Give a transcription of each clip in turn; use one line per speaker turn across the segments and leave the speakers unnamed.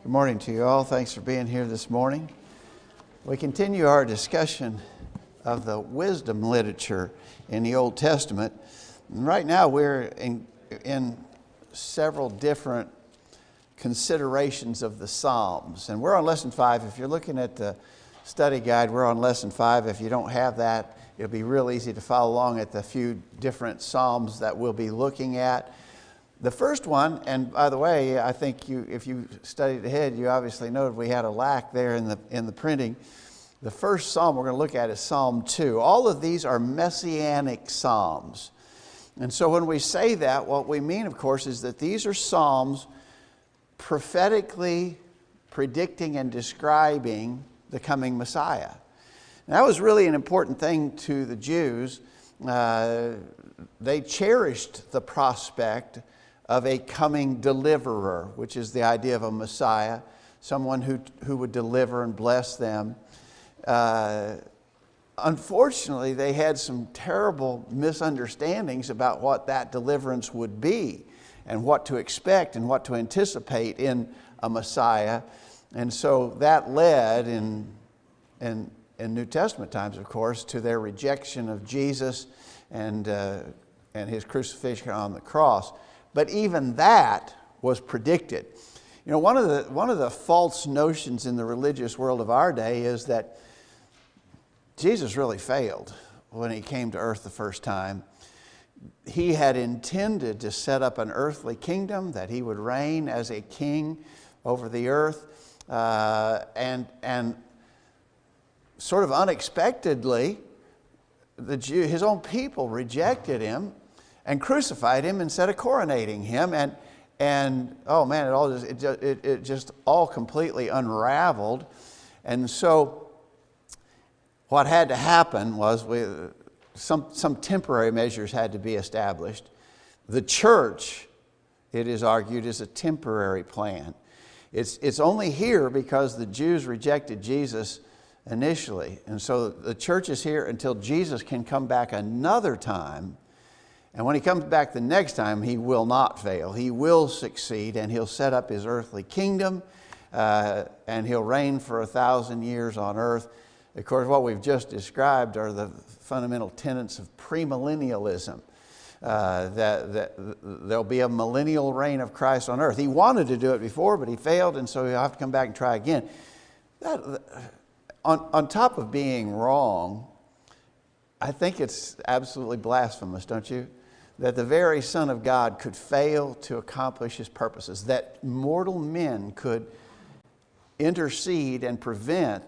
Good morning to you all. Thanks for being here this morning. We continue our discussion of the wisdom literature in the Old Testament. And right now we're in several different considerations of the Psalms. And we're on Lesson 5. If you're looking at the study guide, we're on Lesson 5. If you don't have that, it'll be real easy to follow along at the few different Psalms that we'll be looking at. The first one, and by the way, I think if you studied ahead, you obviously noted we had a lack there in the printing. The first psalm we're going to look at is Psalm 2. All of these are messianic psalms. And so when we say that, what we mean, of course, is that these are psalms prophetically predicting and describing the coming Messiah. And that was really an important thing to the Jews. They cherished the prospect of a coming deliverer, which is the idea of a Messiah, someone who would deliver and bless them. Unfortunately, they had some terrible misunderstandings about what that deliverance would be and what to expect and what to anticipate in a Messiah. And so that led in New Testament times, of course, to their rejection of Jesus and his crucifixion on the cross. But even that was predicted. You know, one of the false notions in the religious world of our day is that Jesus really failed when he came to earth the first time. He had intended to set up an earthly kingdom, that he would reign as a king over the earth, and sort of unexpectedly, his own people rejected him and crucified him instead of coronating him, and oh man, it just all completely unraveled. And so what had to happen was some temporary measures had to be established. The church, it is argued, is a temporary plan. It's only here because the Jews rejected Jesus initially, and so the church is here until Jesus can come back another time. And when he comes back the next time, he will not fail. He will succeed, and he'll set up his earthly kingdom, and he'll reign for 1,000 years on earth. Of course, what we've just described are the fundamental tenets of premillennialism, that there'll be a millennial reign of Christ on earth. He wanted to do it before, but he failed, and so he'll have to come back and try again. On top of being wrong, I think it's absolutely blasphemous, don't you? That the very Son of God could fail to accomplish his purposes, that mortal men could intercede and prevent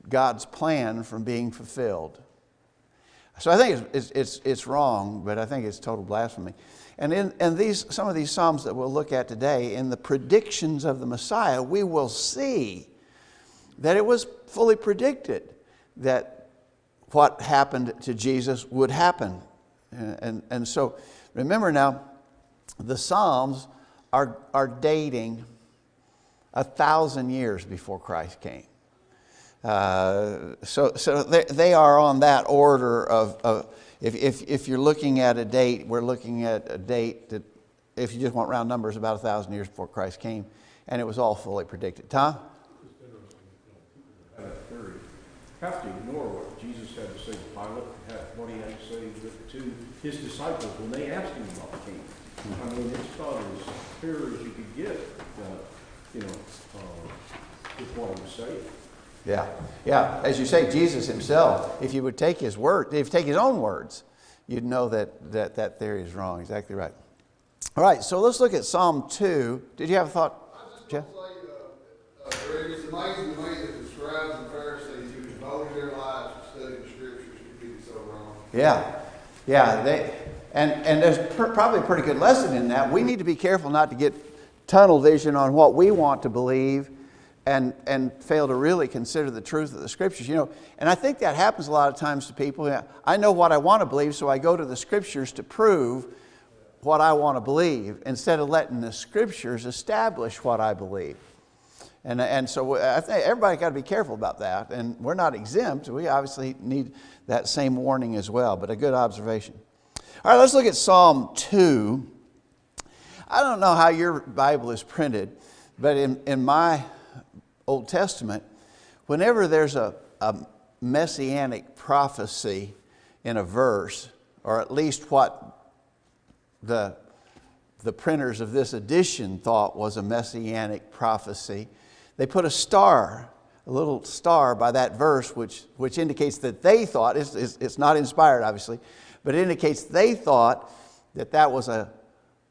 God's plan from being fulfilled. So I think it's wrong, but I think it's total blasphemy. And in some of these Psalms that we'll look at today, in the predictions of the Messiah, we will see that it was fully predicted that what happened to Jesus would happen. And so remember now, the Psalms are dating 1,000 years before Christ came. So they are on that order of if you're looking at a date, we're looking at a date that, if you just want round numbers, about 1,000 years before Christ came, and it was all fully predicted. Tom?
Have to ignore what Jesus had to say to Pilate, what he had to say to his disciples when they asked him about the kingdom. I mean, it's about as clear as you could get, with what he was saying.
Yeah. As you say, Jesus himself, if you would take his word, if you take his own words, you'd know that theory is wrong. Exactly right. All right, so let's look at Psalm 2. Did you have a thought, Jeff?
I just want to say, Greg, it's amazing to me that the scribes and Pharisees who devoted their lives to studying the Scriptures could get it so wrong.
Yeah. And there's probably a pretty good lesson in that. We need to be careful not to get tunnel vision on what we want to believe and fail to really consider the truth of the Scriptures. And I think that happens a lot of times to people. I know what I want to believe, so I go to the Scriptures to prove what I want to believe, instead of letting the Scriptures establish what I believe. And so I think everybody got to be careful about that. And we're not exempt. We obviously need that same warning as well, but a good observation. All right, let's look at Psalm 2. I don't know how your Bible is printed, but in my Old Testament, whenever there's a messianic prophecy in a verse, or at least what the printers of this edition thought was a messianic prophecy, they put a little star by that verse, which indicates that they thought, it's not inspired obviously, but it indicates they thought that was a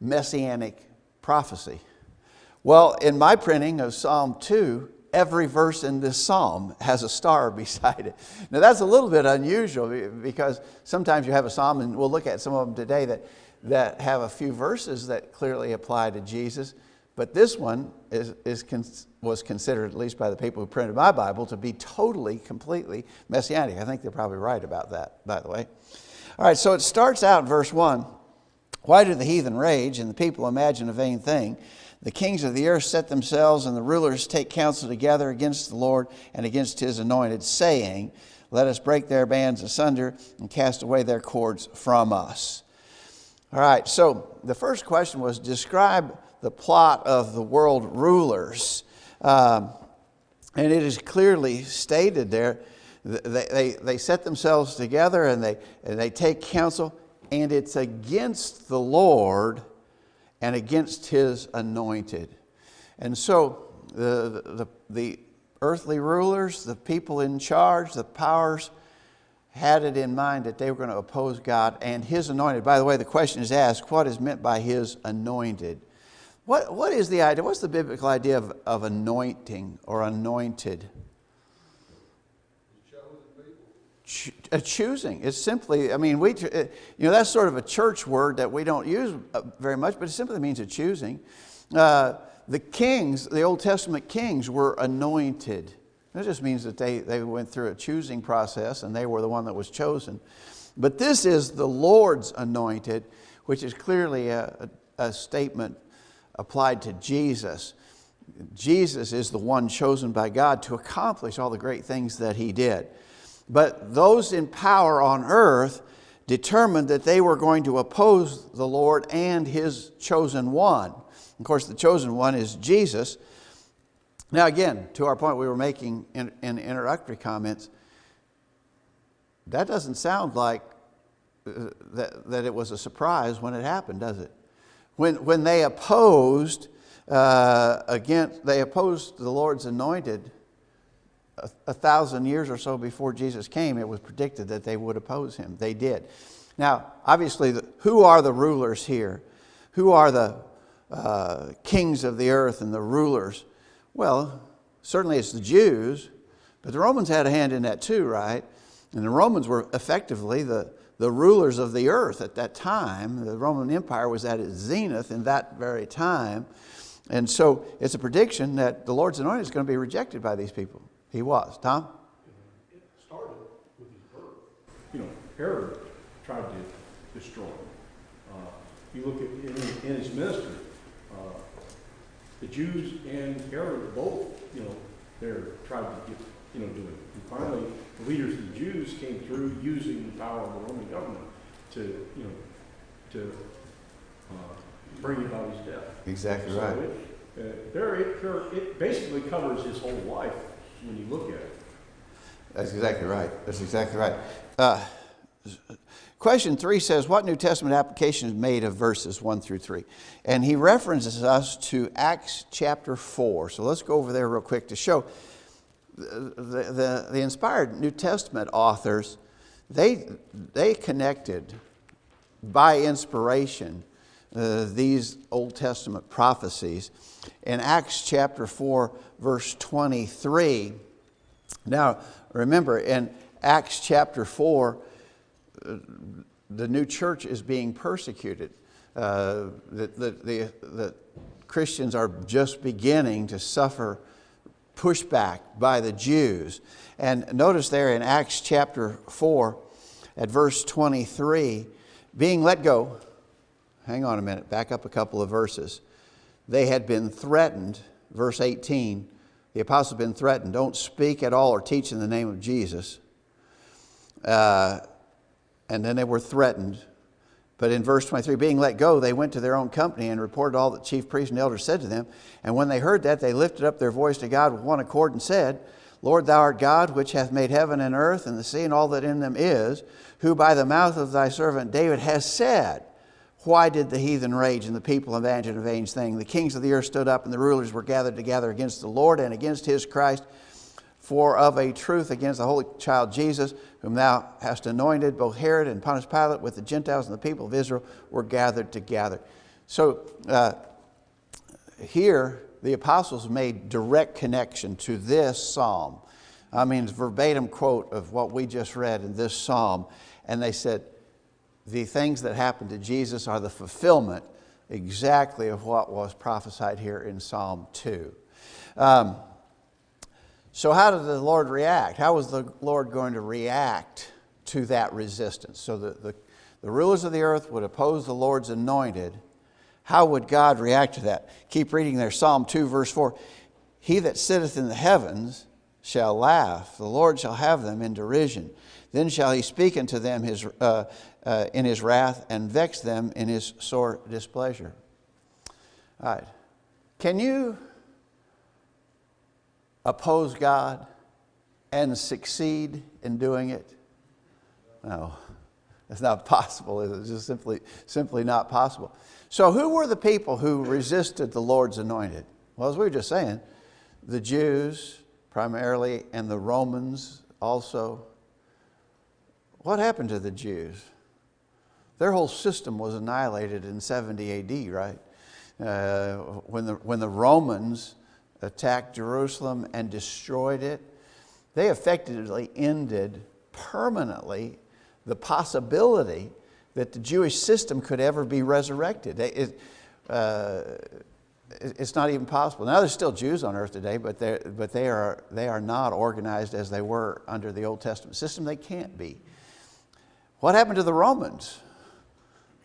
messianic prophecy. Well, in my printing of Psalm 2, every verse in this psalm has a star beside it. Now that's a little bit unusual because sometimes you have a psalm, and we'll look at some of them today, that have a few verses that clearly apply to Jesus. But this one was considered, at least by the people who printed my Bible, to be totally, completely messianic. I think they're probably right about that, by the way. All right, so it starts out in verse 1. Why do the heathen rage and the people imagine a vain thing? The kings of the earth set themselves, and the rulers take counsel together against the Lord and against his anointed, saying, let us break their bands asunder and cast away their cords from us. All right, so the first question was, describe the plot of the world rulers. And it is clearly stated there, they set themselves together and they take counsel, and it's against the Lord and against his anointed. And so the earthly rulers, the people in charge, the powers, had it in mind that they were going to oppose God and his anointed. By the way, the question is asked, what is meant by his anointed? What is the idea? What's the biblical idea of anointing or anointed? A choosing. It's simply, I mean, that's sort of a church word that we don't use very much, but it simply means a choosing. The kings, the Old Testament kings, were anointed. That just means that they went through a choosing process and they were the one that was chosen. But this is the Lord's anointed, which is clearly a statement applied to Jesus. Jesus is the one chosen by God to accomplish all the great things that he did. But those in power on earth determined that they were going to oppose the Lord and his chosen one. Of course, the chosen one is Jesus. Now again, to our point we were making in introductory comments, that doesn't sound like that it was a surprise when it happened, does it? When they opposed they opposed the Lord's anointed 1,000 years or so before Jesus came, it was predicted that they would oppose him. They did. Now, obviously, who are the rulers here? Who are the kings of the earth and the rulers? Well, certainly it's the Jews, but the Romans had a hand in that too, right? And the Romans were effectively the rulers of the earth at that time. The Roman Empire was at its zenith in that very time. And so it's a prediction that the Lord's anointed is going to be rejected by these people. He was. Tom?
It started with his birth. Herod tried to destroy him. You look at in his ministry, the Jews and Herod both, they're tried to get, do it. And finally, the leaders of the Jews came through using the power of the Roman government to bring about his death.
Exactly
so
right.
It basically covers his whole life when you look at it.
That's exactly right. That's exactly right. Question 3 says, what New Testament application is made of verses 1 through 3? And he references us to Acts chapter 4. So let's go over there real quick to show the inspired New Testament authors, they connected by inspiration these Old Testament prophecies. In Acts chapter 4, verse 23, now remember in Acts chapter 4, the new church is being persecuted. The Christians are just beginning to suffer pushback by the Jews. And notice there in Acts chapter 4 at verse 23, being let go, hang on a minute, back up a couple of verses. They had been threatened, verse 18, the apostles had been threatened, don't speak at all or teach in the name of Jesus. And then they were threatened. But in verse 23, being let go, they went to their own company and reported all that chief priests and elders said to them. And when they heard that, they lifted up their voice to God with one accord and said, Lord, thou art God, which hath made heaven and earth and the sea and all that in them is, who by the mouth of thy servant David has said, why did the heathen rage and the people imagine a vain thing? The kings of the earth stood up and the rulers were gathered together against the Lord and against his Christ. For of a truth against the holy child Jesus, whom thou hast anointed, both Herod and Pontius Pilate with the Gentiles and the people of Israel were gathered together. So here the apostles made direct connection to this psalm. I mean, it's a verbatim quote of what we just read in this psalm. And they said, the things that happened to Jesus are the fulfillment exactly of what was prophesied here in Psalm 2. So how did the Lord react? How was the Lord going to react to that resistance? So the rulers of the earth would oppose the Lord's anointed. How would God react to that? Keep reading there, Psalm 2, verse 4. He that sitteth in the heavens shall laugh. The Lord shall have them in derision. Then shall he speak unto them in his wrath and vex them in his sore displeasure. All right. Can you oppose God and succeed in doing it? No, it's not possible. It's just simply not possible. So who were the people who resisted the Lord's anointed? Well, as we were just saying, the Jews primarily and the Romans also. What happened to the Jews? Their whole system was annihilated in 70 AD, right? When the Romans attacked Jerusalem and destroyed it, they effectively ended permanently the possibility that the Jewish system could ever be resurrected. It's not even possible. Now there's still Jews on earth today, but they are not organized as they were under the Old Testament system. They can't be. What happened to the Romans?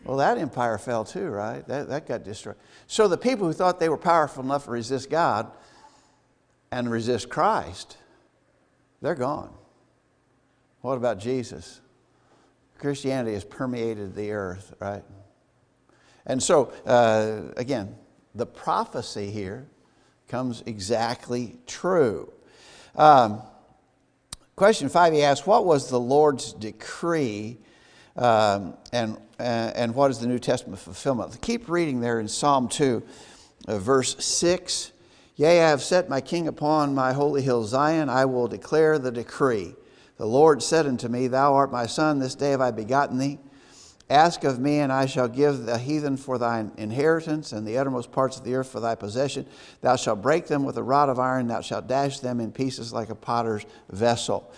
Well, that empire fell too, right? That got destroyed. So the people who thought they were powerful enough to resist God and resist Christ, they're gone. What about Jesus? Christianity has permeated the earth, right? And so, again, the prophecy here comes exactly true. Question 5, he asks, what was the Lord's decree and what is the New Testament fulfillment? Keep reading there in Psalm 2, verse 6. Yea, I have set my king upon my holy hill Zion. I will declare the decree. The Lord said unto me, Thou art my son, this day have I begotten thee. Ask of me, and I shall give the heathen for thine inheritance, and the uttermost parts of the earth for thy possession. Thou shalt break them with a rod of iron, thou shalt dash them in pieces like a potter's vessel.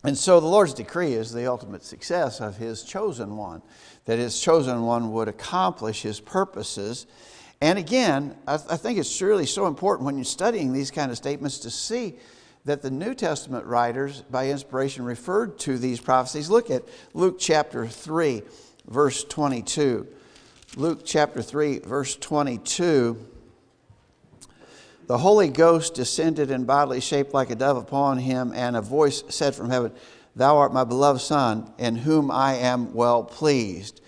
And so the Lord's decree is the ultimate success of his chosen one, that his chosen one would accomplish his purposes. And again, I think it's really so important when you're studying these kind of statements to see that the New Testament writers, by inspiration, referred to these prophecies. Look at Luke chapter 3, verse 22. Luke chapter 3, verse 22. The Holy Ghost descended in bodily shape like a dove upon him, and a voice said from heaven, Thou art my beloved Son, in whom I am well pleased.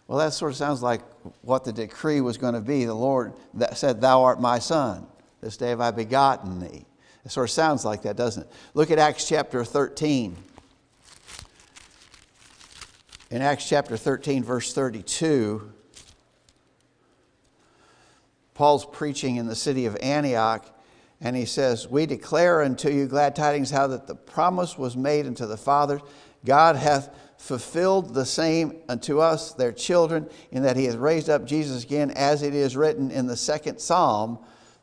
Well, that sort of sounds like what the decree was going to be. The Lord that said, Thou art my Son. This day have I begotten thee. It sort of sounds like that, doesn't it? Look at Acts chapter 13. In Acts chapter 13, verse 32, Paul's preaching in the city of Antioch, and he says, We declare unto you glad tidings, how that the promise was made unto the fathers. God hath fulfilled the same unto us, their children, in that he hath raised up Jesus again, as it is written in the second psalm,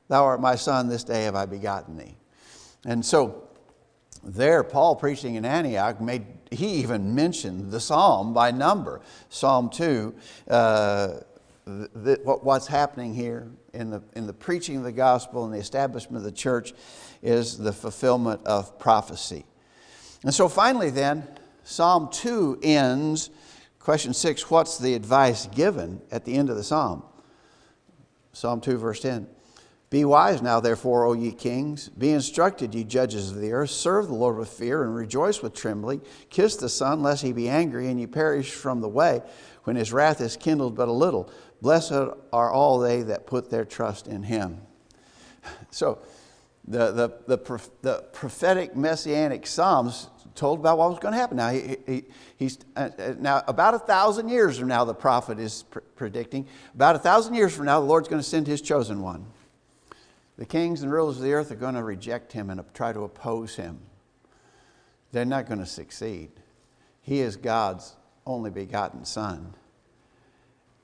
Thou art my Son, this day have I begotten thee. And so there, Paul preaching in Antioch, he even mentioned the psalm by number. Psalm 2, what's happening here in the preaching of the gospel and the establishment of the church is the fulfillment of prophecy. And so finally then, Psalm 2 ends, question 6, what's the advice given at the end of the psalm? Psalm 2, verse 10. Be wise now, therefore, O ye kings. Be instructed, ye judges of the earth. Serve the Lord with fear and rejoice with trembling. Kiss the Son, lest he be angry and ye perish from the way, when his wrath is kindled but a little. Blessed are all they that put their trust in him. So the prophetic messianic Psalms told about what was going to happen. Now, he's now about 1,000 years from now, the prophet is predicting, about 1,000 years from now, the Lord's going to send his chosen one. The kings and rulers of the earth are going to reject him and try to oppose him. They're not going to succeed. He is God's only begotten Son.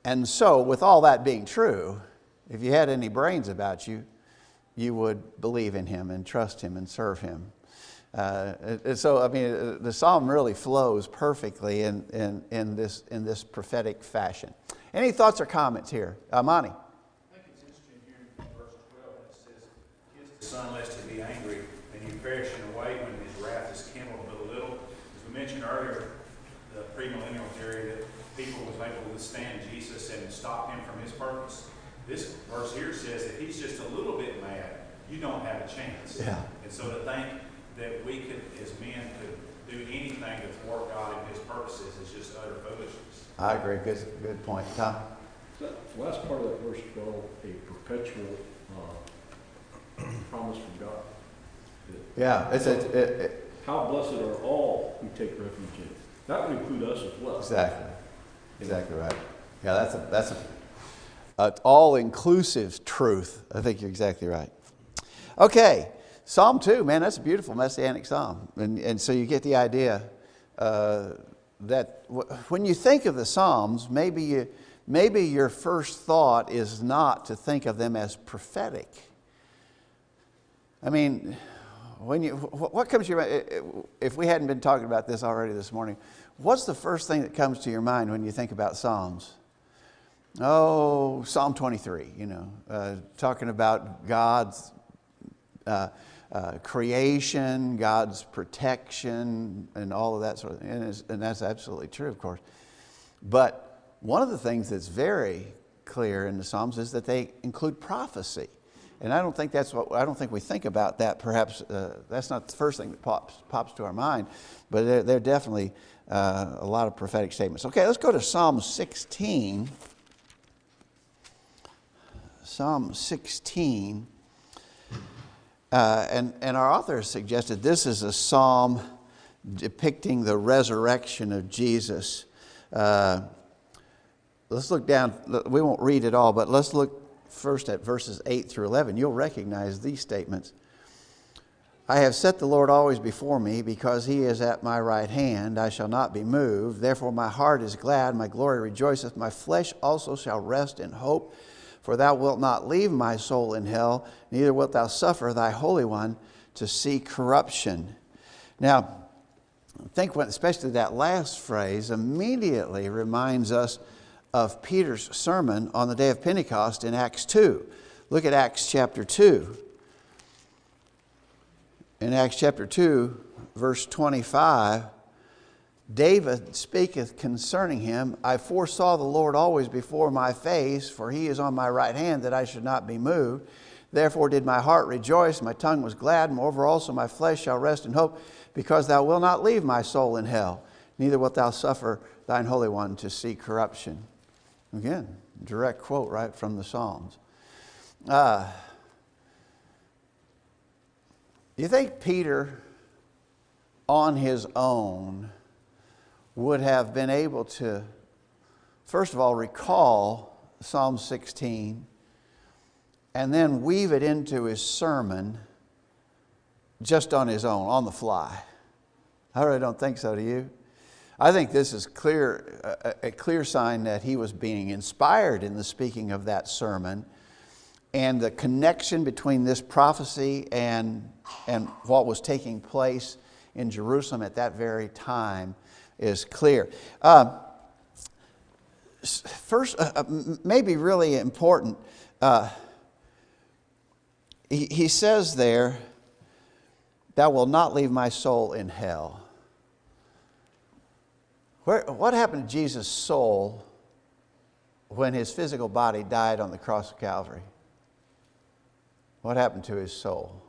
And so, with all that being true, if you had any brains about you, you would believe in him and trust him and serve him. So, I mean, the psalm really flows perfectly in this prophetic fashion. Any thoughts or comments here? Monty?
I think it's interesting here in verse 12 when it says, "Kiss the Son lest he be angry, and you perish in a way when his wrath is kindled but a little." As we mentioned earlier, the premillennial theory that people was able to withstand Jesus and stop him from his purpose. This verse here says that he's just a little bit mad, you don't have a chance.
Yeah.
And so to think that we could, as men, could do anything to thwart God and his purposes is just utter foolishness.
I agree. Good point. Tom?
That last part of that verse 12, a perpetual promise from God.
Yeah.
How blessed are all who take refuge in it. That would include us as well.
Exactly right. Yeah, that's an all-inclusive truth. I think you're exactly right. Okay, Psalm 2, man, that's a beautiful messianic psalm. And so you get the idea that when you think of the Psalms, maybe your first thought is not to think of them as prophetic. I mean, what comes to your mind, if we hadn't been talking about this already this morning, what's the first thing that comes to your mind when you think about Psalms? Oh, Psalm 23, talking about God's creation, God's protection, and all of that sort of thing. And that's absolutely true, of course. But one of the things that's very clear in the Psalms is that they include prophecy. And I don't think we think about that. Perhaps that's not the first thing that pops to our mind, but they're definitely a lot of prophetic statements. Okay, let's go to Psalm 16. Psalm 16. And our author has suggested this is a psalm depicting the resurrection of Jesus. Let's look down. We won't read it all, but let's look first at verses 8 through 11. You'll recognize these statements. I have set the Lord always before me, because he is at my right hand. I shall not be moved. Therefore my heart is glad, my glory rejoiceth. My flesh also shall rest in hope. For thou wilt not leave my soul in hell, neither wilt thou suffer thy Holy One to see corruption. Now, I think especially that last phrase immediately reminds us of Peter's sermon on the day of Pentecost in Acts 2. Look at Acts chapter 2. In Acts chapter 2, verse 25, David speaketh concerning him, I foresaw the Lord always before my face, for he is on my right hand, that I should not be moved. Therefore did my heart rejoice, my tongue was glad, moreover also my flesh shall rest in hope, because thou wilt not leave my soul in hell, neither wilt thou suffer thine Holy One to see corruption. Again, direct quote right from the Psalms. You think Peter, on his own, would have been able to, first of all, recall Psalm 16 and then weave it into his sermon just on his own, on the fly? I really don't think so, do you? I think this is a clear sign that he was being inspired in the speaking of that sermon, and the connection between this prophecy and what was taking place in Jerusalem at that very time is clear. First, maybe really important, he says there, thou wilt not leave my soul in hell. What happened to Jesus' soul when his physical body died on the cross of Calvary? what happened to his soul?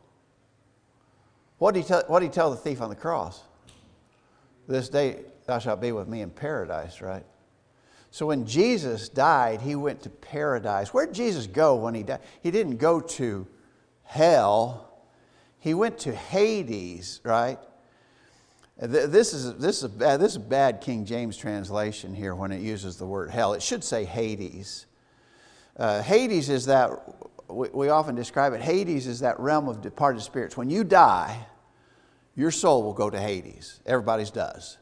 What did he tell the thief on the cross? This day thou shalt be with me in paradise, right? So when Jesus died, he went to paradise. Where did Jesus go when he died? He didn't go to hell. He went to Hades, right? This is a bad King James translation here when it uses the word hell. It should say Hades. Hades is that, we often describe it, Hades is that realm of departed spirits. When you die, your soul will go to Hades. Everybody's does.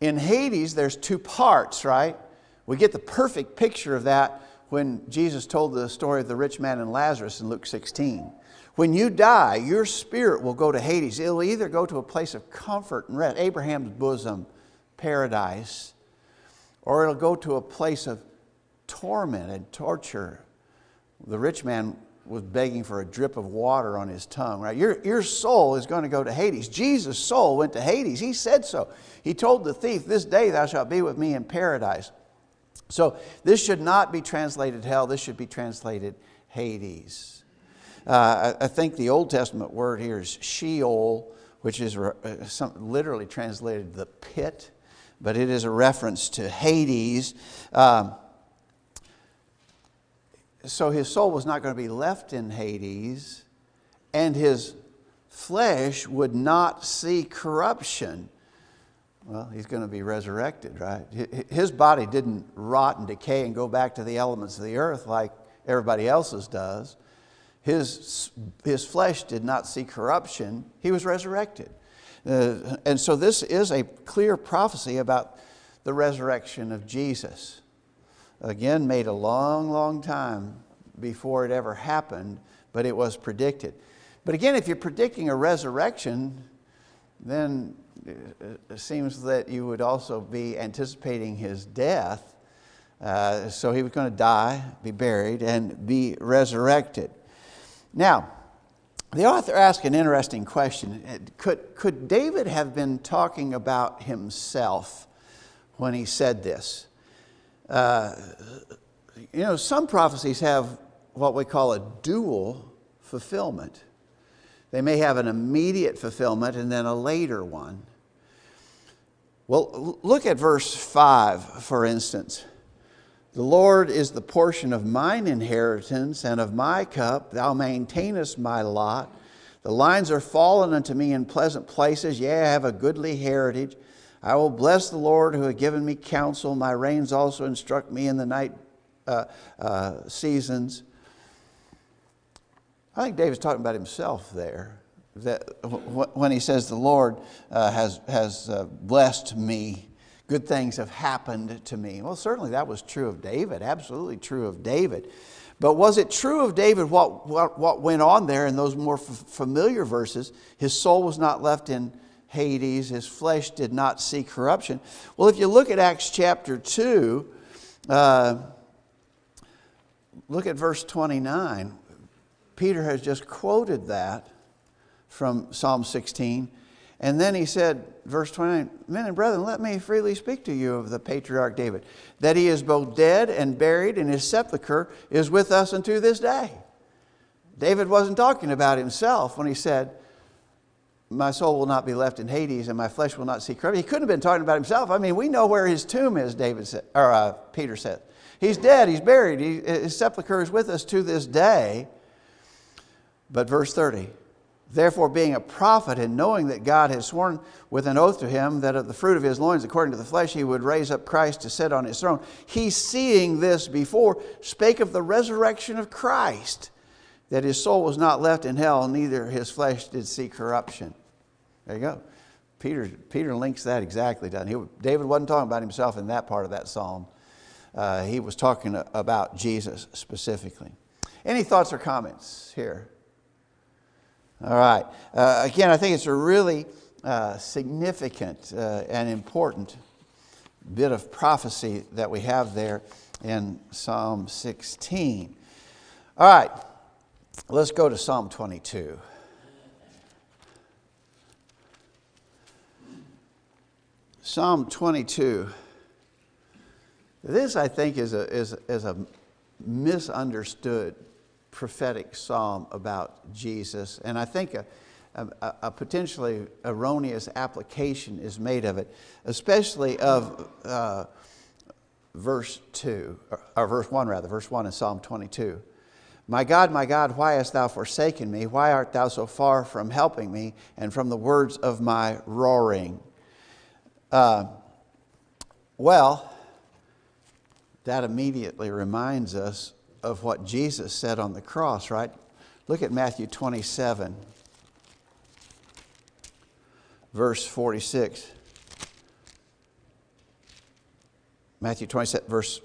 In Hades, there's two parts, right? We get the perfect picture of that when Jesus told the story of the rich man and Lazarus in Luke 16. When you die, your spirit will go to Hades. It'll either go to a place of comfort and rest, Abraham's bosom, paradise, or it'll go to a place of torment and torture. The rich man was begging for a drip of water on his tongue, right? Your soul is going to go to Hades. Jesus' soul went to Hades. He said so. He told the thief, this day thou shalt be with me in paradise. So this should not be translated hell. This should be translated Hades. I think the Old Testament word here is Sheol, which is literally translated the pit, but it is a reference to Hades. So his soul was not going to be left in Hades, and his flesh would not see corruption. Well, he's going to be resurrected, right? His body didn't rot and decay and go back to the elements of the earth like everybody else's does. His flesh did not see corruption. He was resurrected. And so this is a clear prophecy about the resurrection of Jesus. Again, made a long, long time before it ever happened, but it was predicted. But again, if you're predicting a resurrection, then it seems that you would also be anticipating his death. So he was going to die, be buried, and be resurrected. Now, the author asked an interesting question. Could David have been talking about himself when he said this? Some prophecies have what we call a dual fulfillment. They may have an immediate fulfillment and then a later one. Well, look at verse 5, for instance. The Lord is the portion of mine inheritance and of my cup. Thou maintainest my lot. The lines are fallen unto me in pleasant places. Yea, I have a goodly heritage. I will bless the Lord who hath given me counsel. My reins also instruct me in the night seasons. I think David's talking about himself there. That when he says the Lord has blessed me, good things have happened to me. Well, certainly that was true of David, absolutely true of David. But was it true of David what went on there in those more familiar verses? His soul was not left in Hades, his flesh did not see corruption. Well, if you look at Acts chapter 2, look at verse 29. Peter has just quoted that from Psalm 16. And then he said, verse 29, men and brethren, let me freely speak to you of the patriarch David, that he is both dead and buried, and his sepulchre is with us unto this day. David wasn't talking about himself when he said, my soul will not be left in Hades and my flesh will not see corruption. He couldn't have been talking about himself. I mean, we know where his tomb is, Peter said. He's dead, he's buried, his sepulchre is with us to this day. But verse 30, therefore being a prophet and knowing that God has sworn with an oath to him that of the fruit of his loins according to the flesh he would raise up Christ to sit on his throne, he seeing this before spake of the resurrection of Christ, that his soul was not left in hell, neither his flesh did see corruption. There you go. Peter links that exactly, doesn't he? David wasn't talking about himself in that part of that psalm. He was talking about Jesus specifically. Any thoughts or comments here? All right. Again, I think it's a really significant and important bit of prophecy that we have there in Psalm 16. All right. Let's go to Psalm 22. Psalm 22. This, I think, is a misunderstood prophetic psalm about Jesus, and I think a potentially erroneous application is made of it, especially of verse 2, or verse 1 rather, verse 1 in Psalm 22. My God, why hast thou forsaken me? Why art thou so far from helping me and from the words of my roaring? Well, that immediately reminds us of what Jesus said on the cross, right? Look at Matthew 27, verse 46. Matthew 27, verse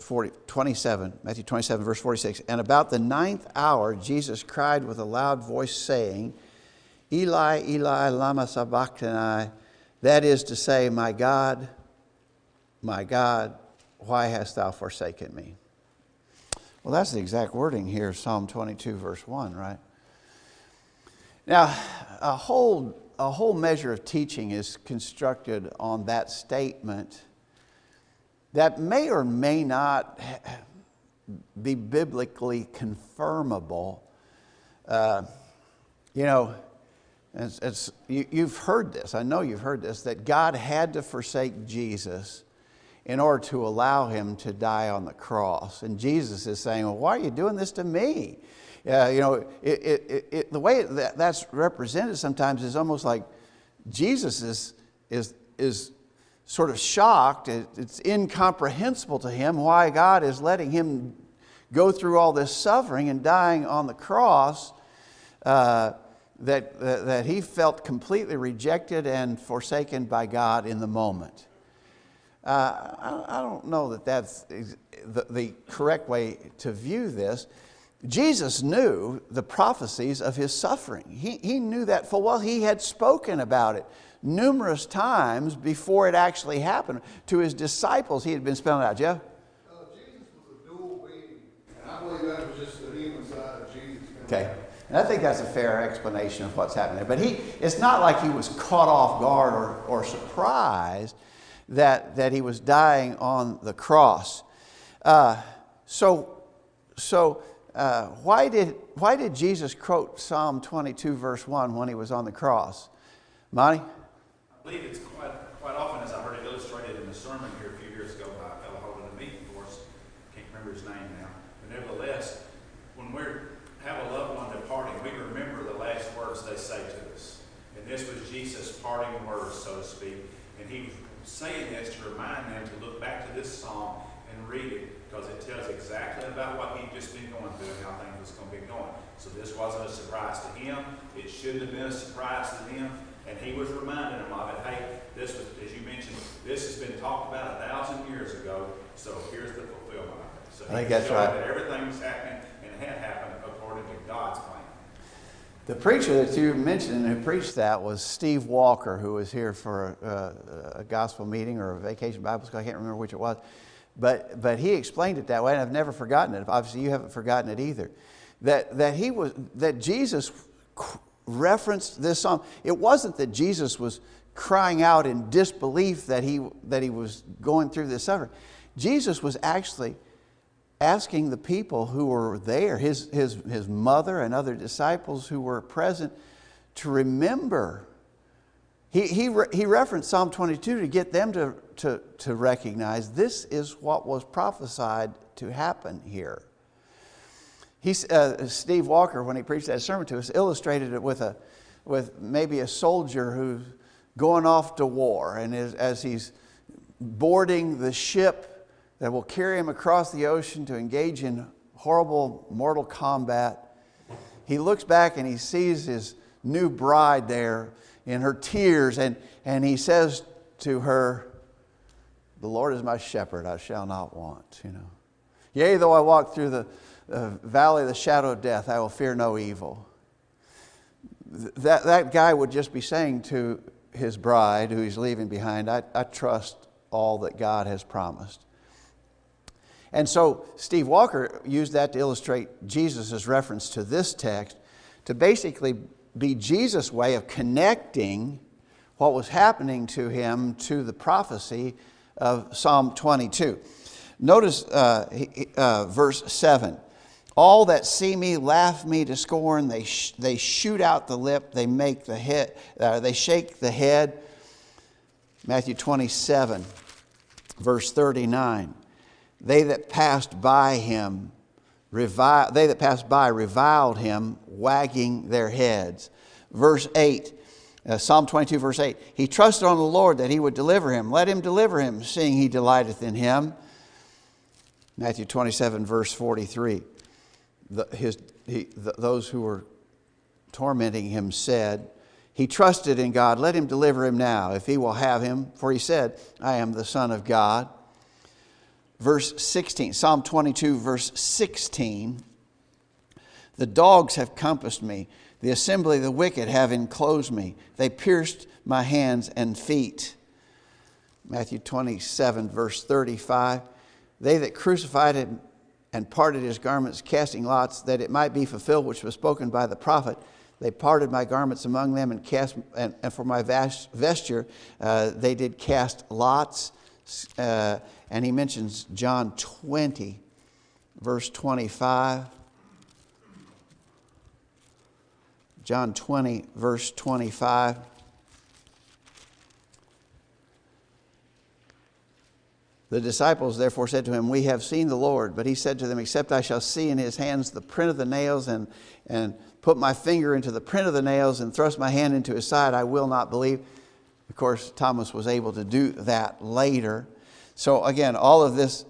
46. And about the 9th hour, Jesus cried with a loud voice, saying, Eli, Eli, lama sabachthani, that is to say, my God, why hast thou forsaken me? Well, that's the exact wording here, Psalm 22, verse 1, right? Now, a whole measure of teaching is constructed on that statement that may or may not be biblically confirmable. You've heard this, I know you've heard this, that God had to forsake Jesus in order to allow him to die on the cross. And Jesus is saying, well, why are you doing this to me? The way that's represented sometimes is almost like Jesus is sort of shocked. It's incomprehensible to him why God is letting him go through all this suffering and dying on the cross, that he felt completely rejected and forsaken by God in the moment. I don't know that that's the correct way to view this. Jesus knew the prophecies of his suffering. He knew that full well. He had spoken about it numerous times before it actually happened. To his disciples, he had been spelling it out. Jeff?
Jesus was a dual being, and I believe that was just the human side of Jesus.
Okay. And I think that's a fair explanation of what's happening there. But it's not like he was caught off guard or surprised that he was dying on the cross. So why did Jesus quote Psalm 22 verse 1 when he was on the cross? Monty?
I believe it's quite often, as I heard it illustrated in a sermon here a few years ago by a fellow holding a meeting for us. Can't remember his name now. But nevertheless, when we have a loved one departing, we remember the last words they say to us. And this was Jesus' parting words, so to speak. And he was saying this to remind them to look back to this psalm and read it, because it tells exactly about what he'd just been going through and how things was going to be going. So this wasn't a surprise to him. It shouldn't have been a surprise to them. And he was reminding them of it. Hey, this was, as you mentioned, this has been talked about 1,000 years ago, so here's the fulfillment of it. So
I think that's right.
That everything was happening and had happened according to God's plan.
The preacher that you mentioned who preached that was Steve Walker, who was here for a gospel meeting or a vacation Bible school. I can't remember which it was. But he explained it that way, and I've never forgotten it. Obviously, you haven't forgotten it either. That Jesus referenced this psalm. It wasn't that Jesus was crying out in disbelief that he was going through this suffering. Jesus was actually asking the people who were there, his mother and other disciples who were present, to remember. He referenced Psalm 22 to get them to recognize this is what was prophesied to happen here. Steve Walker, when he preached that sermon to us, illustrated it with maybe a soldier who's going off to war, and as he's boarding the ship that will carry him across the ocean to engage in horrible mortal combat, he looks back and he sees his new bride there in her tears, and he says to her, "The Lord is my shepherd, I shall not want." Yea, though I walk through the valley of the shadow of death, I will fear no evil. That guy would just be saying to his bride, who he's leaving behind, I trust all that God has promised. And so Steve Walker used that to illustrate Jesus' reference to this text to basically be Jesus' way of connecting what was happening to him to the prophecy of Psalm 22. Notice verse 7. All that see me laugh me to scorn. They shoot out the lip. They make the head. They shake the head. Matthew 27, verse 39. They that passed by reviled him, wagging their heads. Verse 8, Psalm 22, verse 8. He trusted on the Lord that he would deliver him. Let him deliver him, seeing he delighteth in him. Matthew 27, verse 43. Those who were tormenting him said, he trusted in God. Let him deliver him now, if he will have him. For he said, I am the Son of God. Verse 16, Psalm 22, verse 16. The dogs have compassed me. The assembly of the wicked have enclosed me. They pierced my hands and feet. Matthew 27, verse 35. They that crucified him and parted his garments, casting lots, that it might be fulfilled which was spoken by the prophet. They parted my garments among them and cast, and for my vesture they did cast lots. And he mentions John 20, verse 25. John 20, verse 25. The disciples therefore said to him, we have seen the Lord. But he said to them, except I shall see in his hands the print of the nails, and put my finger into the print of the nails, and thrust my hand into his side, I will not believe. Of course, Thomas was able to do that later. So again, all of this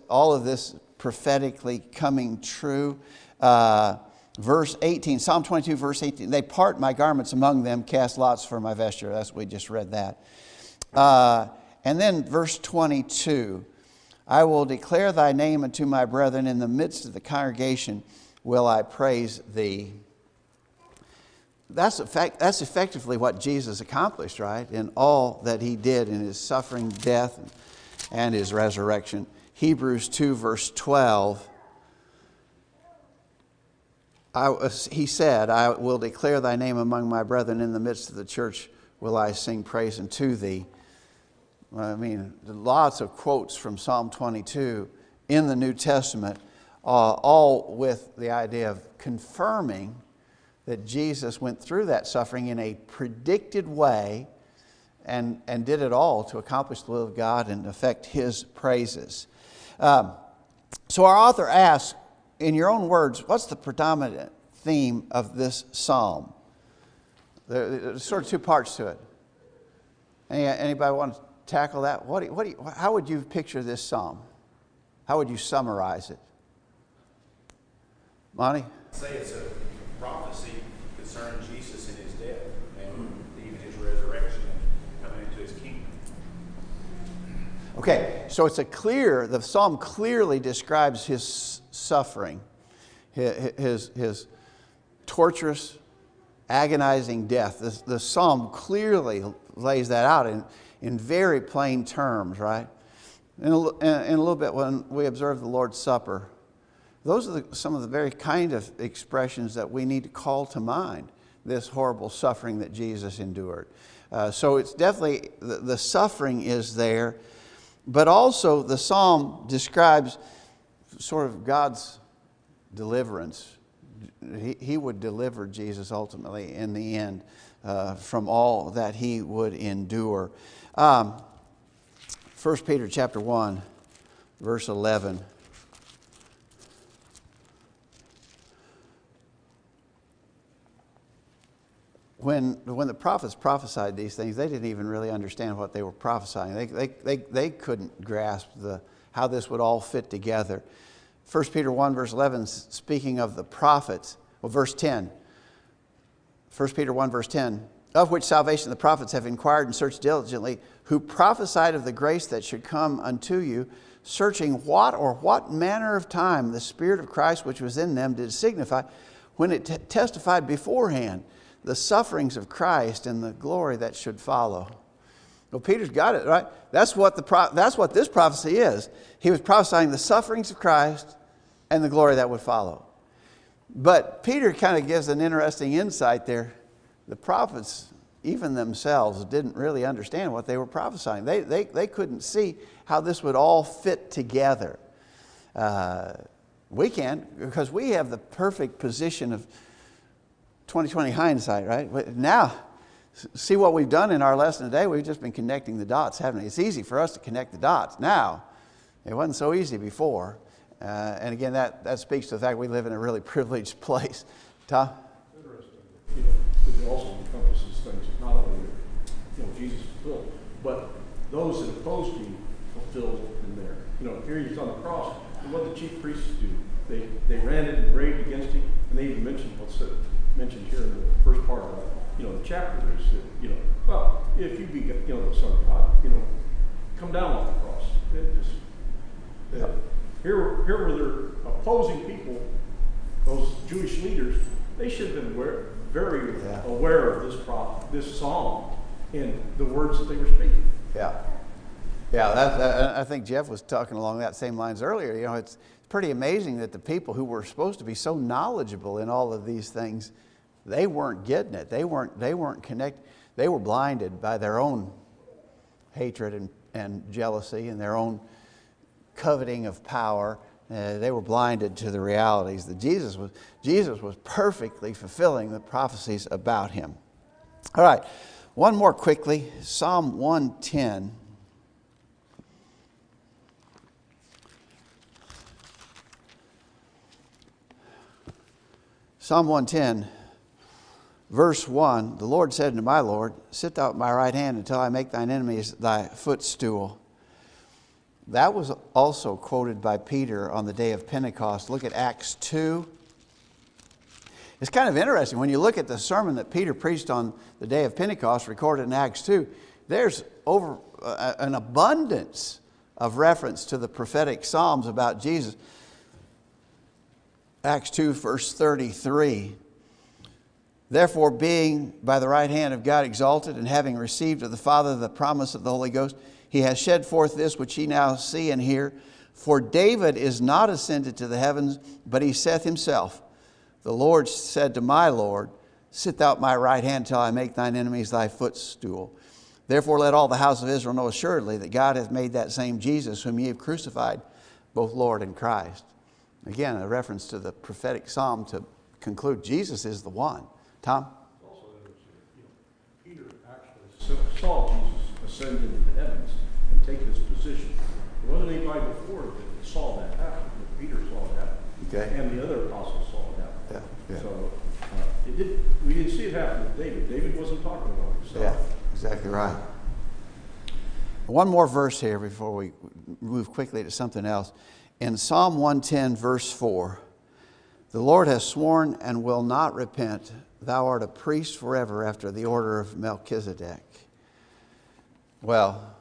prophetically coming true. Verse 18, Psalm 22, verse 18. They part my garments among them, cast lots for my vesture. We just read that. And then verse 22. I will declare thy name unto my brethren. In the midst of the congregation will I praise thee. That's effectively what Jesus accomplished, right? In all that he did in his suffering, death, and his resurrection. Hebrews 2, verse 12. He said, I will declare thy name among my brethren. In the midst of the church will I sing praise unto thee. I mean, lots of quotes from Psalm 22 in the New Testament, all with the idea of confirming that Jesus went through that suffering in a predicted way and did it all to accomplish the will of God and effect his praises. So our author asks, in your own words, what's the predominant theme of this psalm? There's sort of two parts to it. Anybody want to tackle that? How would you picture this psalm? How would you summarize it? Monty?
I'd say it's a prophecy concerning Jesus and his death and even his resurrection and coming into his kingdom.
Okay, so the psalm clearly describes his suffering, his torturous, agonizing death. The psalm clearly lays that out in very plain terms, right? In a little bit, when we observe the Lord's Supper, those are some of the very kind of expressions that we need to call to mind, this horrible suffering that Jesus endured. So it's definitely, the suffering is there, but also the psalm describes sort of God's deliverance. He would deliver Jesus ultimately in the end from all that he would endure. 1 Peter chapter 1, verse 11. When the prophets prophesied these things, they didn't even really understand what they were prophesying. They couldn't grasp how this would all fit together. 1 Peter 1, verse 11, speaking of the prophets, well, verse 10. 1 Peter 1, verse 10, of which salvation the prophets have inquired and searched diligently, who prophesied of the grace that should come unto you, searching what manner of time the Spirit of Christ which was in them did signify, when it testified beforehand the sufferings of Christ and the glory that should follow. Well, Peter's got it, right? That's what this prophecy is. He was prophesying the sufferings of Christ and the glory that would follow. But Peter kind of gives an interesting insight there. The prophets, even themselves, didn't really understand what they were prophesying. They couldn't see how this would all fit together. We can, because we have the perfect position of 20/20 hindsight, right? Now, see what we've done in our lesson today? We've just been connecting the dots, haven't we? It's easy for us to connect the dots. Now, it wasn't so easy before. And again, that speaks to the fact we live in a really privileged place. Tom?
Interesting. It also encompasses things not only Jesus fulfilled, but those that opposed him fulfilled in there. Here he's on the cross, and what the chief priests do, they ranted and raved against him, and they even mentioned what's mentioned here in the first part of the chapter is that well, if you be the Son of God, come down off the cross. Here were their opposing people, those Jewish leaders. They should have been very aware of this psalm and the words that they were speaking.
Yeah. I think Jeff was talking along that same lines earlier. It's pretty amazing that the people who were supposed to be so knowledgeable in all of these things, they weren't getting it. They weren't connected. They were blinded by their own hatred and jealousy and their own coveting of power. They were blinded to the realities that Jesus was perfectly fulfilling the prophecies about him. All right, one more quickly, Psalm 110. Psalm 110, verse 1, the Lord said unto my Lord, sit thou at my right hand until I make thine enemies thy footstool. That was also quoted by Peter on the day of Pentecost. Look at Acts 2. It's kind of interesting. When you look at the sermon that Peter preached on the day of Pentecost, recorded in Acts 2, there's over an abundance of reference to the prophetic psalms about Jesus. Acts 2, verse 33. Therefore, being by the right hand of God exalted, and having received of the Father the promise of the Holy Ghost, he has shed forth this which ye now see and hear. For David is not ascended to the heavens, but he saith himself, the Lord said to my Lord, sit thou at my right hand till I make thine enemies thy footstool. Therefore let all the house of Israel know assuredly that God hath made that same Jesus whom ye have crucified, both Lord and Christ. Again, a reference to the prophetic psalm to conclude Jesus is the one. Tom?
Also, Peter actually saw Jesus ascend into the heavens and take his position. There wasn't anybody before that saw that happen, but Peter saw that.
Okay.
And the other apostles saw it happen.
Yeah.
So we didn't see it happen with David. David wasn't talking about himself.
Yeah, exactly right. One more verse here before we move quickly to something else. In Psalm 110, verse 4, the Lord has sworn and will not repent. Thou art a priest forever after the order of Melchizedek. Well,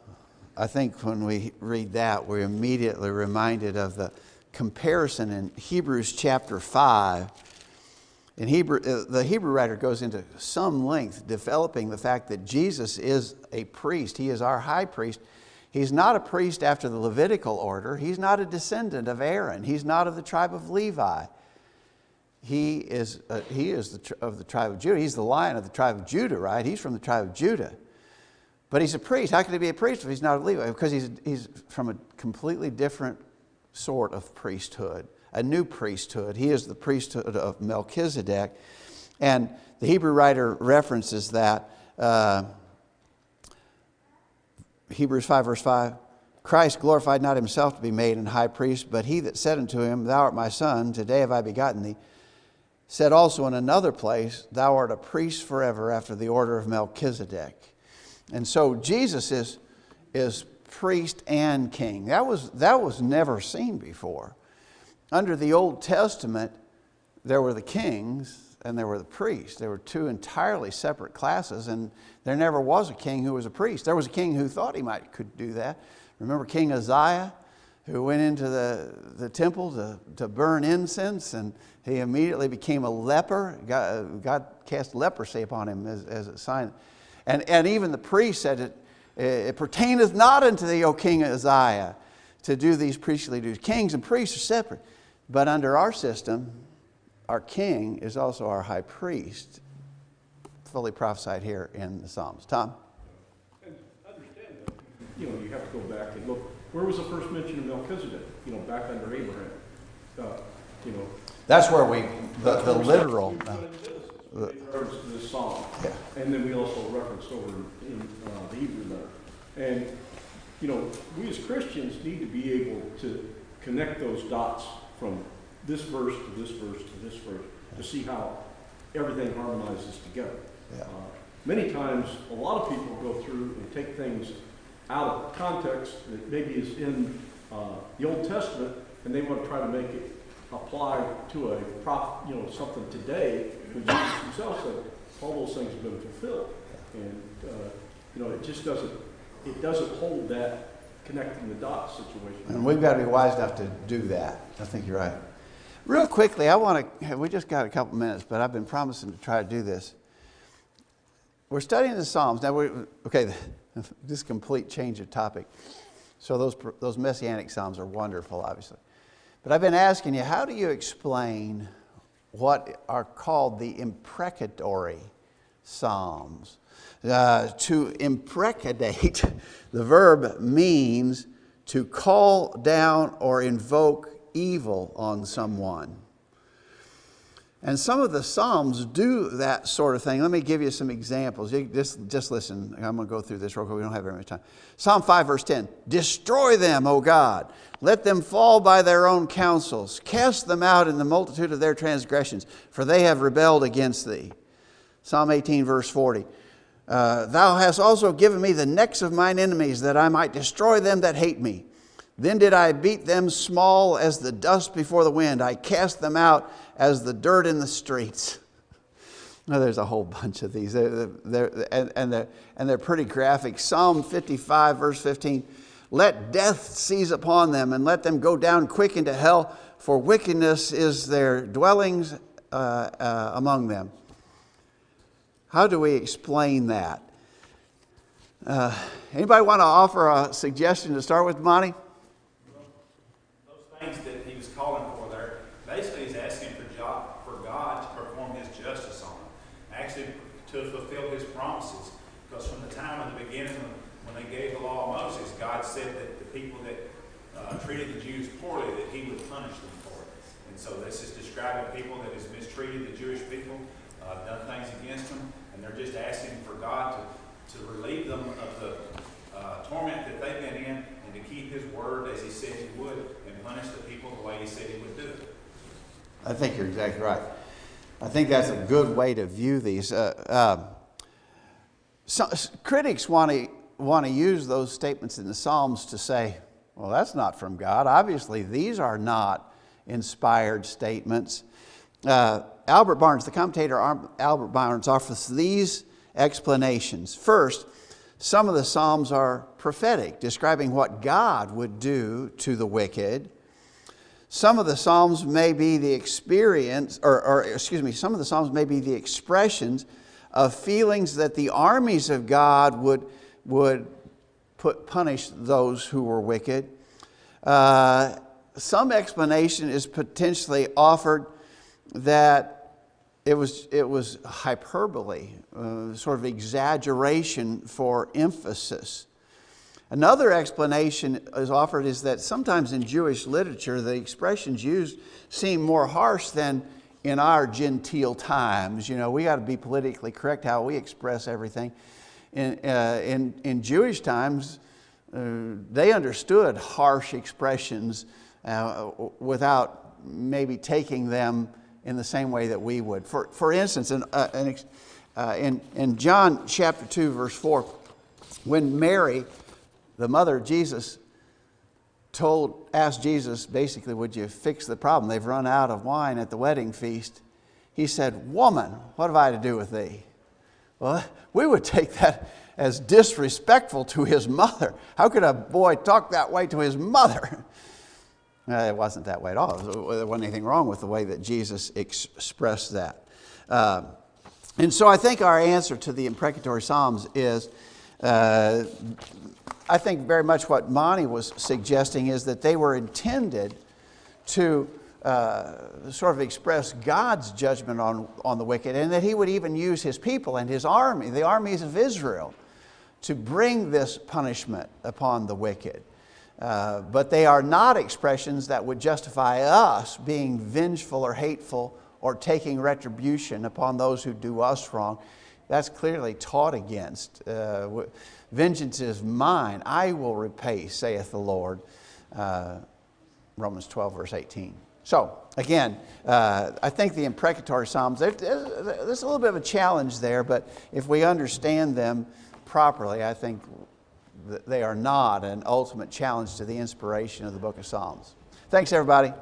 I think when we read that, we're immediately reminded of the comparison in Hebrews chapter 5. In Hebrew, the Hebrew writer goes into some length developing the fact that Jesus is a priest. He is our high priest. He's not a priest after the Levitical order. He's not a descendant of Aaron. He's not of the tribe of Levi. He is of the tribe of Judah. He's the Lion of the tribe of Judah, right? He's from the tribe of Judah. But he's a priest. How can he be a priest if he's not a Levi? Because he's from a completely different sort of priesthood, a new priesthood. He is the priesthood of Melchizedek. And the Hebrew writer references that. Hebrews 5, verse 5, Christ glorified not himself to be made an high priest, but he that said unto him, thou art my son, today have I begotten thee, said also in another place, thou art a priest forever after the order of Melchizedek. And so Jesus is priest and king. That was never seen before. Under the Old Testament, there were the kings and there were the priests. There were two entirely separate classes, and there never was a king who was a priest. There was a king who thought he could do that. Remember King Uzziah, who went into the temple to burn incense, and he immediately became a leper. God cast leprosy upon him as a sign. And even the priest said, it pertaineth not unto thee, O King Uzziah, to do these priestly duties. Kings and priests are separate. But under our system, our king is also our high priest, fully prophesied here in the Psalms. Tom?
And understand that, you have to go back and look. Where was the first mention of Melchizedek? Back under Abraham. you know.
That's where the
That's where we
literal.
start into Genesis. We reference this psalm.
Yeah.
And then we also reference over in the Hebrew letter. And, you know, we as Christians need to be able to connect those dots from this verse to this verse to this verse to see how everything harmonizes together.
Yeah.
Many times, a lot of people go through and take things out of context that maybe is in the Old Testament, and they want to try to make it apply to a something today. When Jesus himself said all those things have been fulfilled, and you know, it just doesn't hold that connecting the dots situation.
And we've got to be wise enough to do that. I think you're right. Real quickly, we just got a couple minutes, but I've been promising to try to do this. We're studying the Psalms. Now, this complete change of topic. So those Messianic Psalms are wonderful, obviously. But I've been asking you, how do you explain what are called the imprecatory Psalms? To imprecate, the verb means to call down or invoke evil on someone. And some of the Psalms do that sort of thing. Let me give you some examples. You just listen. I'm going to go through this real quick. We don't have very much time. Psalm 5, verse 10. Destroy them, O God. Let them fall by their own counsels. Cast them out in the multitude of their transgressions, for they have rebelled against thee. Psalm 18, verse 40. Thou hast also given me the necks of mine enemies, that I might destroy them that hate me. Then did I beat them small as the dust before the wind. I cast them out as the dirt in the streets. Now, there's a whole bunch of these. They're pretty graphic. Psalm 55, verse 15. Let death seize upon them, and let them go down quick into hell, for wickedness is their dwellings among them. How do we explain that? Anybody want to offer a suggestion to start with, Monty?
Those things that he was calling for there, basically he's asking for God to perform his justice on them, actually to fulfill his promises. Because from the time of the beginning, when they gave the law of Moses, God said that the people that treated the Jews poorly, that he would punish them for it. And so this is describing people that has mistreated the Jewish people, done things against them, and they're just asking for God to relieve them of the torment that they've been in, and to keep his word as he said he would, and punish the people the way he said he would do it.
I think you're exactly right. I think that's a good way to view these. Critics want to use those statements in the Psalms to say, well, that's not from God. Obviously, these are not inspired statements. Albert Barnes, the commentator Albert Barnes, offers these explanations. First, some of the Psalms are prophetic, describing what God would do to the wicked. Some of the Psalms may be the experience, some of the Psalms may be the expressions of feelings that the armies of God would punish those who were wicked. Some explanation is potentially offered that it was hyperbole, sort of exaggeration for emphasis. Another explanation is offered is that sometimes in Jewish literature, the expressions used seem more harsh than in our genteel times. You know, we got to be politically correct how we express everything. In Jewish times, they understood harsh expressions without maybe taking them in the same way that we would. For instance, in John chapter 2, verse 4, when Mary, the mother of Jesus, asked Jesus, basically, would you fix the problem? They've run out of wine at the wedding feast. He said, woman, what have I to do with thee? Well, we would take that as disrespectful to his mother. How could a boy talk that way to his mother? It wasn't that way at all. There wasn't anything wrong with the way that Jesus expressed that. And so I think our answer to the imprecatory Psalms is, I think very much what Monty was suggesting is that they were intended to sort of express God's judgment on the wicked, and that he would even use his people and his army, the armies of Israel, to bring this punishment upon the wicked. But they are not expressions that would justify us being vengeful or hateful or taking retribution upon those who do us wrong. That's clearly taught against. Vengeance is mine, I will repay, saith the Lord. Romans 12, verse 18. So, again, I think the imprecatory Psalms, there's a little bit of a challenge there, but if we understand them properly, I think that they are not an ultimate challenge to the inspiration of the book of Psalms. Thanks, everybody.